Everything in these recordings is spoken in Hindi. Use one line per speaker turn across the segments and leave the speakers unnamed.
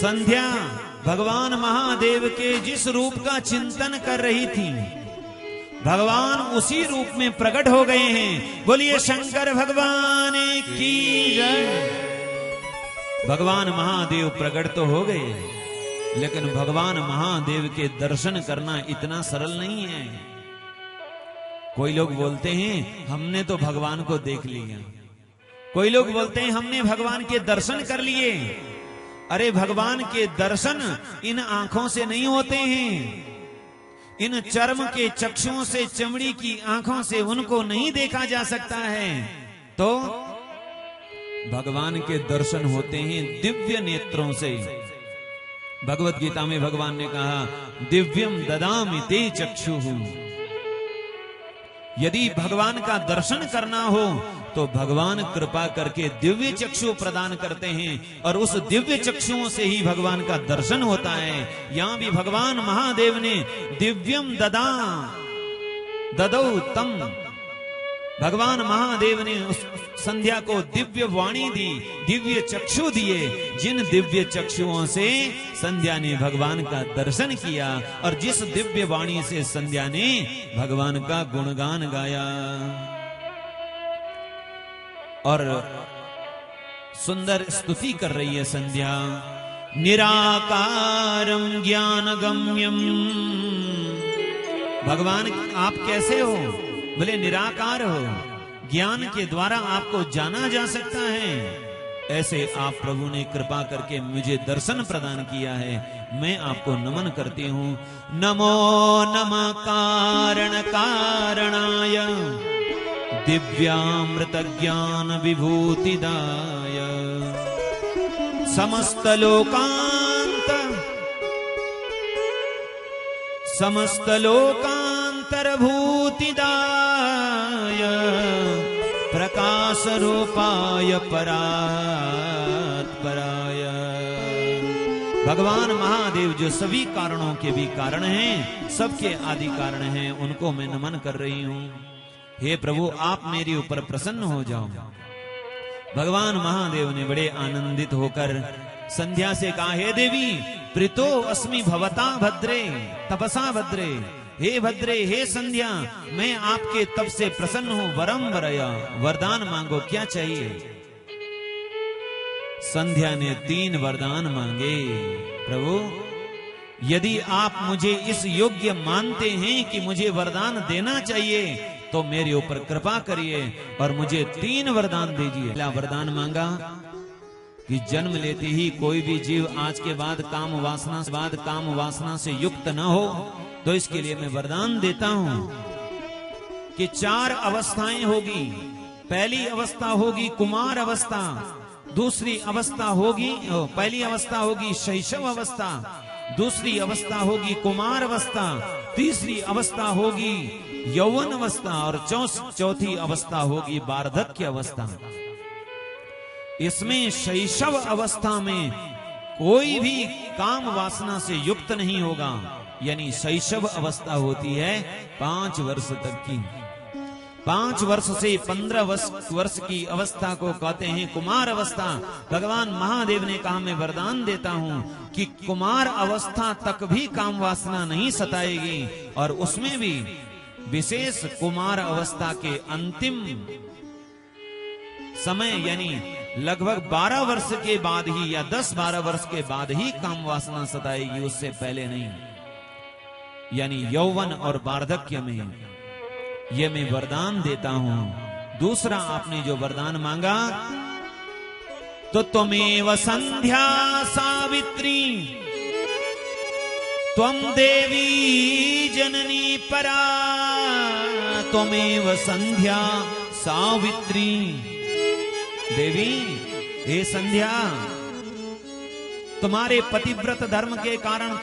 संध्या भगवान महादेव के जिस रूप का चिंतन कर रही थी, भगवान उसी रूप में प्रकट हो गए हैं। बोलिए शंकर भगवान की जय। भगवान महादेव प्रकट तो हो गए, लेकिन भगवान महादेव के दर्शन करना इतना सरल नहीं है। कोई लोग बोलते हैं हमने तो भगवान को देख लिया, कोई लोग बोलते हैं हमने भगवान के दर्शन कर लिए। अरे भगवान के दर्शन इन आंखों से नहीं होते हैं, इन चर्म के चक्षुओं से, चमड़ी की आंखों से उनको नहीं देखा जा सकता है। तो भगवान के दर्शन होते हैं दिव्य नेत्रों से। भगवत गीता में भगवान ने कहा दिव्यम ददामि ते चक्षुः। यदि भगवान का दर्शन करना हो तो भगवान कृपा करके दिव्य चक्षु प्रदान करते हैं, और उस दिव्य चक्षुओं से ही भगवान का दर्शन होता है। यहां भी भगवान महादेव ने दिव्यम ददौ तम, भगवान महादेव ने उस संध्या को दिव्य वाणी दी, दिव्य चक्षु दिए, जिन दिव्य चक्षुओं से संध्या ने भगवान का दर्शन किया, और जिस दिव्य वाणी से संध्या ने भगवान का गुणगान गाया। और सुंदर स्तुति कर रही है संध्या। निराकारं ज्ञानगम्यम, भगवान आप कैसे हो? बोले निराकार हो, ज्ञान के द्वारा आपको जाना जा सकता है। ऐसे आप प्रभु ने कृपा करके मुझे दर्शन प्रदान किया है, मैं आपको नमन करती हूँ। नमो नमः कारण कारणाय दिव्यामृत ज्ञान विभूतिदाय समस्त लोकांतर भूतिदाय प्रकाश रूपाय परात्पराय। भगवान महादेव जो सभी कारणों के भी कारण हैं, सबके आदि कारण हैं, उनको मैं नमन कर रही हूँ। हे प्रभु आप मेरे ऊपर प्रसन्न हो जाओ। भगवान महादेव ने बड़े आनंदित होकर संध्या से कहा, हे देवी प्रीतो अस्मि भवता भद्रे तपसा भद्रे। हे भद्रे, हे संध्या, मैं आपके तप से प्रसन्न हूं। वरम वरया, वरदान मांगो, क्या चाहिए? संध्या ने 3 वरदान मांगे। प्रभु यदि आप मुझे इस योग्य मानते हैं कि मुझे वरदान देना चाहिए तो मेरे ऊपर कृपा करिए और मुझे 3 वरदान दीजिए। पहला वरदान मांगा कि जन्म लेते ही कोई भी जीव आज के बाद काम वासना से युक्त न हो, तो इसके लिए मैं वरदान देता हूं कि 4 अवस्थाएं होगी। पहली अवस्था होगी कुमार अवस्था, दूसरी अवस्था होगी, पहली अवस्था होगी शैशव अवस्था, दूसरी अवस्था होगी कुमार अवस्था, तीसरी अवस्था होगी यौवन अवस्था, और चौथी अवस्था होगी वार्धक्य अवस्था। इसमें शैशव अवस्था में कोई भी काम वासना से युक्त नहीं होगा, यानी शैशव अवस्था होती है 5 वर्ष तक की। 5 वर्ष से 15 वर्ष की अवस्था को कहते हैं कुमार अवस्था। भगवान महादेव ने कहा मैं वरदान देता हूं कि कुमार अवस्था तक भी काम वासना नहीं सताएगी, और उसमें भी विशेष कुमार अवस्था के अंतिम समय यानी लगभग 12 वर्ष के बाद ही या 10-12 वर्ष के बाद ही काम वासना सताएगी, उससे पहले नहीं, यानी यौवन और वार्धक्य में। ये मैं वरदान देता हूं। दूसरा आपने जो वरदान मांगा, तो त्वमेव संध्या सावित्री त्वं देवी जननी परा, त्वमेव संध्या सावित्री। देवी हे संध्या, तुम्हारे पतिव्रत धर्म के कारण,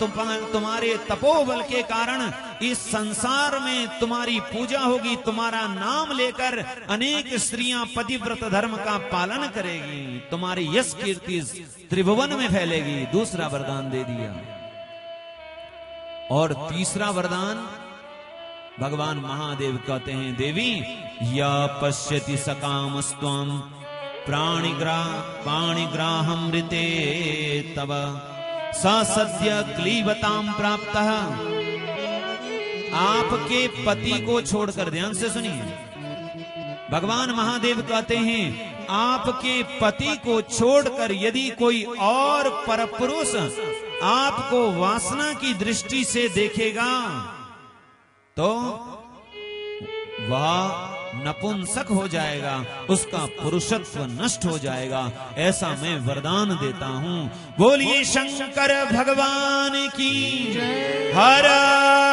तुम्हारे तपोबल के कारण इस संसार में तुम्हारी पूजा होगी। तुम्हारा नाम लेकर अनेक स्त्रियां पतिव्रत धर्म का पालन करेगी, तुम्हारी यश कीर्ति त्रिभुवन में फैलेगी। दूसरा वरदान दे दिया। और तीसरा वरदान भगवान महादेव कहते हैं, देवी या पश्यति सकामस्त्वं पाणिग्राहमृते तव स सद्य क्लीबताम प्राप्तः। आपके पति को छोड़कर, ध्यान से सुनिए, भगवान महादेव कहते हैं आपके पति को छोड़कर यदि कोई और परपुरुष आपको वासना की दृष्टि से देखेगा तो वह नपुंसक हो जाएगा, उसका पुरुषत्व नष्ट हो जाएगा। ऐसा मैं वरदान देता हूं। बोलिए शंकर भगवान की हर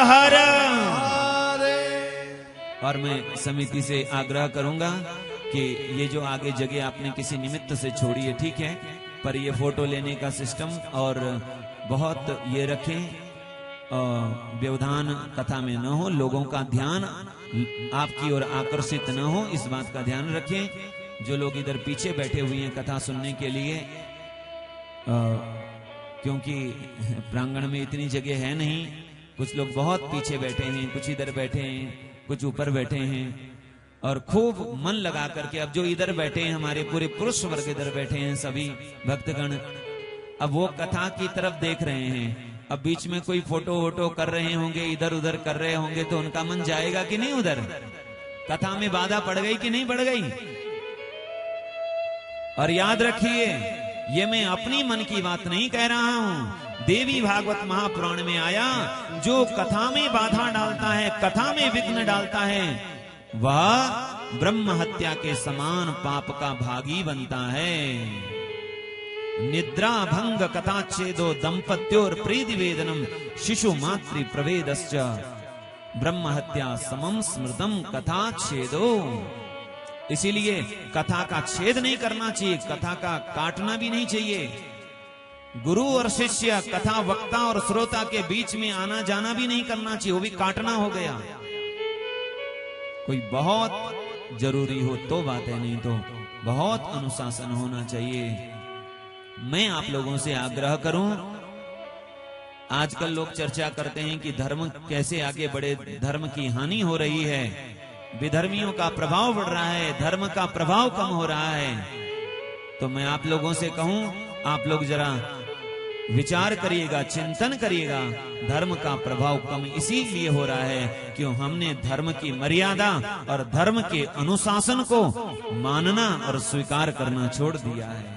हर। और मैं समिति से आग्रह करूंगा कि ये जो आगे जगह आपने किसी निमित्त से छोड़ी है, ठीक है, पर ये फोटो लेने का सिस्टम और बहुत ये रखें, व्यवधान कथा में न हो, लोगों का ध्यान आपकी ओर आकर्षित न हो, इस बात का ध्यान रखें। जो लोग इधर पीछे बैठे हुए हैं कथा सुनने के लिए, क्योंकि प्रांगण में इतनी जगह है नहीं, कुछ लोग बहुत पीछे बैठे हैं, कुछ इधर बैठे हैं, कुछ ऊपर बैठे हैं, और खूब मन लगा करके अब जो इधर बैठे हैं, हमारे पूरे पुरुष वर्ग इधर बैठे हैं, सभी भक्तगण अब वो कथा की तरफ देख रहे हैं। अब बीच में कोई फोटो वोटो कर रहे होंगे, इधर उधर कर रहे होंगे, तो उनका मन जाएगा कि नहीं उधर? कथा में बाधा पड़ गई कि नहीं पड़ गई? और याद रखिए, ये मैं अपनी मन की बात नहीं कह रहा हूं, देवी भागवत महापुराण में आया, जो कथा में बाधा डालता है, कथा में विघ्न डालता है, वह ब्रह्म हत्या के समान पाप का भागी बनता है। निद्रा भंग कथा छेदो दंपत्योर प्रीति वेदनम शिशु मातृ प्रवेदश्च ब्रह्म हत्या समम स्मृतम कथा छेदो। इसीलिए कथा का छेद नहीं करना चाहिए, कथा का काटना भी नहीं चाहिए। गुरु और शिष्य, कथा वक्ता और श्रोता के बीच में आना जाना भी नहीं करना चाहिए, वो भी काटना हो गया। कोई बहुत जरूरी हो तो बात है, नहीं तो बहुत अनुशासन होना चाहिए। मैं आप लोगों से आग्रह करूं, आजकल लोग चर्चा करते हैं कि धर्म कैसे आगे बढ़े, धर्म की हानि हो रही है, विधर्मियों का प्रभाव बढ़ रहा है, धर्म का प्रभाव कम हो रहा है। तो मैं आप लोगों से कहूं, आप लोग जरा विचार करिएगा, चिंतन करिएगा। धर्म का प्रभाव कम इसीलिए हो रहा है क्यों हमने धर्म की मर्यादा और धर्म के अनुशासन को मानना और स्वीकार करना छोड़ दिया है।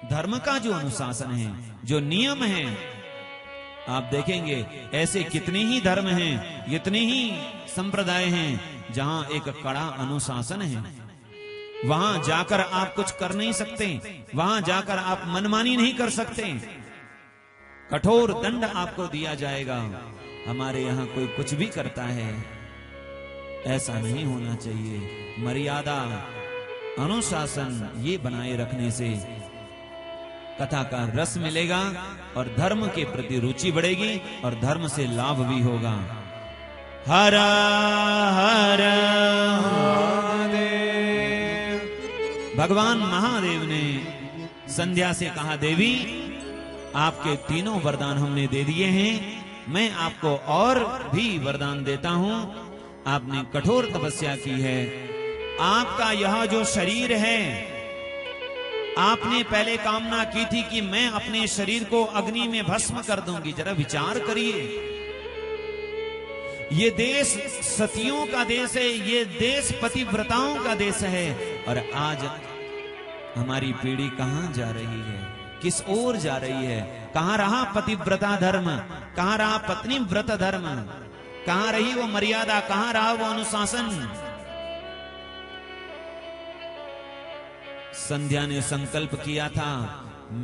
धर्म का जो अनुशासन है, जो नियम है, आप देखेंगे ऐसे कितने ही धर्म हैं, इतने ही संप्रदाय हैं जहां एक कड़ा अनुशासन है। वहां जाकर आप कुछ कर नहीं सकते, वहां जाकर आप मनमानी नहीं कर सकते, कठोर दंड आपको दिया जाएगा। हमारे यहाँ कोई कुछ भी करता है, ऐसा नहीं होना चाहिए। मर्यादा, अनुशासन ये बनाए रखने से कथा का रस मिलेगा और धर्म के प्रति रुचि बढ़ेगी और धर्म से लाभ भी होगा। हर हर महादेव। भगवान महादेव ने संध्या से कहा, देवी आपके तीनों वरदान हमने दे दिए हैं, मैं आपको और भी वरदान देता हूं। आपने कठोर तपस्या की है, आपका यह जो शरीर है, आपने पहले कामना की थी कि मैं अपने शरीर को अग्नि में भस्म कर दूंगी। जरा विचार करिए, ये देश सतियों का देश है, ये देश पतिव्रताओं का देश है, और आज हमारी पीढ़ी कहां जा रही है, किस ओर जा रही है? कहां रहा पतिव्रता धर्म, कहां रहा पत्नी व्रत धर्म, कहां रही वो मर्यादा, कहां रहा वो अनुशासन? संध्या ने संकल्प किया था,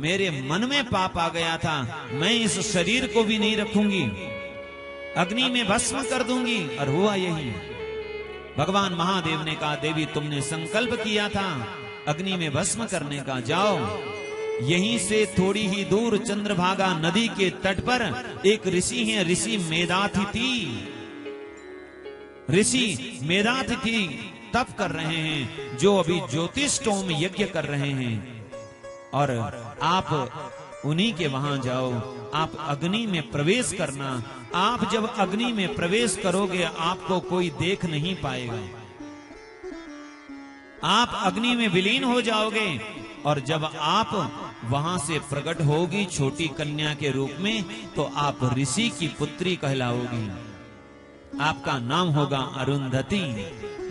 मेरे मन में पाप आ गया था, मैं इस शरीर को भी नहीं रखूंगी, अग्नि में भस्म कर दूंगी, और हुआ यही। भगवान महादेव ने कहा, देवी तुमने संकल्प किया था अग्नि में भस्म करने का, जाओ। यहीं से थोड़ी ही दूर चंद्रभागा नदी के तट पर एक ऋषि हैं, ऋषि मेधातिथि। ऋषि मेधातिथि तप कर रहे हैं, जो अभी ज्योतिषोम यज्ञ कर रहे हैं, और आप उन्हीं के वहां जाओ, आप अग्नि में प्रवेश करना। आप जब अग्नि में प्रवेश करोगे आपको कोई देख नहीं पाएगा, आप अग्नि में विलीन हो जाओगे, और जब आप वहां से प्रकट होगी छोटी कन्या के रूप में, तो आप ऋषि की पुत्री कहलाओगी। आपका नाम होगा अरुंधति।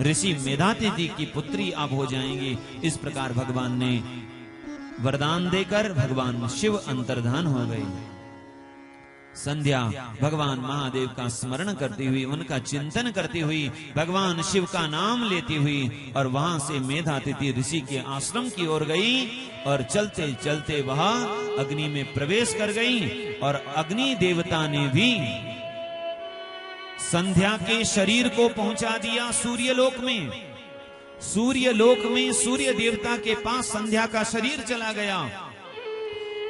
ऋषि मेधातिथि की पुत्री आप हो जाएंगी। इस प्रकार भगवान ने वरदान देकर भगवान शिव अंतर्धान हो गए। संध्या भगवान महादेव का स्मरण करती हुई, उनका चिंतन करती हुई, भगवान शिव का नाम लेती हुई और वहां से मेधातिथि ऋषि के आश्रम की ओर गई और चलते चलते वह अग्नि में प्रवेश कर गई। और अग्नि देवता ने भी संध्या के शरीर को पहुंचा दिया सूर्यलोक में। सूर्यलोक में सूर्य देवता के पास संध्या का शरीर चला गया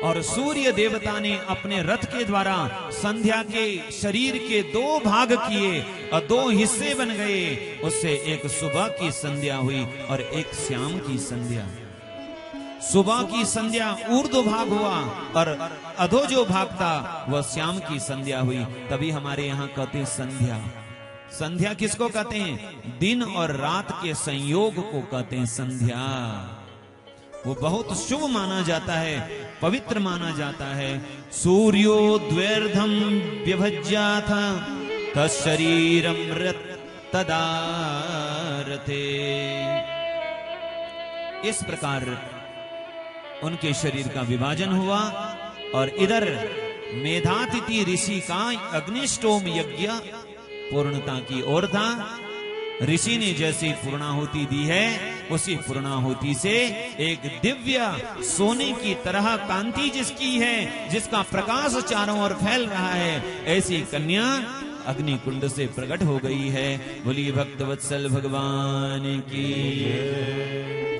और सूर्य देवता ने अपने रथ के द्वारा संध्या के शरीर के 2 भाग किए और 2 हिस्से बन गए। उससे एक सुबह की संध्या हुई और एक शाम की संध्या। सुबह की संध्या ऊर्ध्व भाग हुआ और अधो जो भाग था वह शाम की संध्या हुई। तभी हमारे यहाँ कहते हैं संध्या। संध्या किसको कहते हैं? दिन और रात के संयोग को कहते हैं संध्या। वो बहुत शुभ माना जाता है, पवित्र माना जाता है। सूर्यो द्वैर्धम व्यभज्याथ तशरीरम तदारथे। इस प्रकार उनके शरीर का विभाजन हुआ और इधर मेधातिथि ऋषि का अग्निष्टोम यज्ञ पूर्णता की ओर था। ऋषि ने जैसी पूर्णाहुति दी है, उसी पूर्णाहुति से एक दिव्य सोने की तरह कांति जिसकी है, जिसका प्रकाश चारों ओर फैल रहा है, ऐसी कन्या अग्नि कुंड से प्रकट हो गई है। बोलिए भक्तवत्सल भगवान की।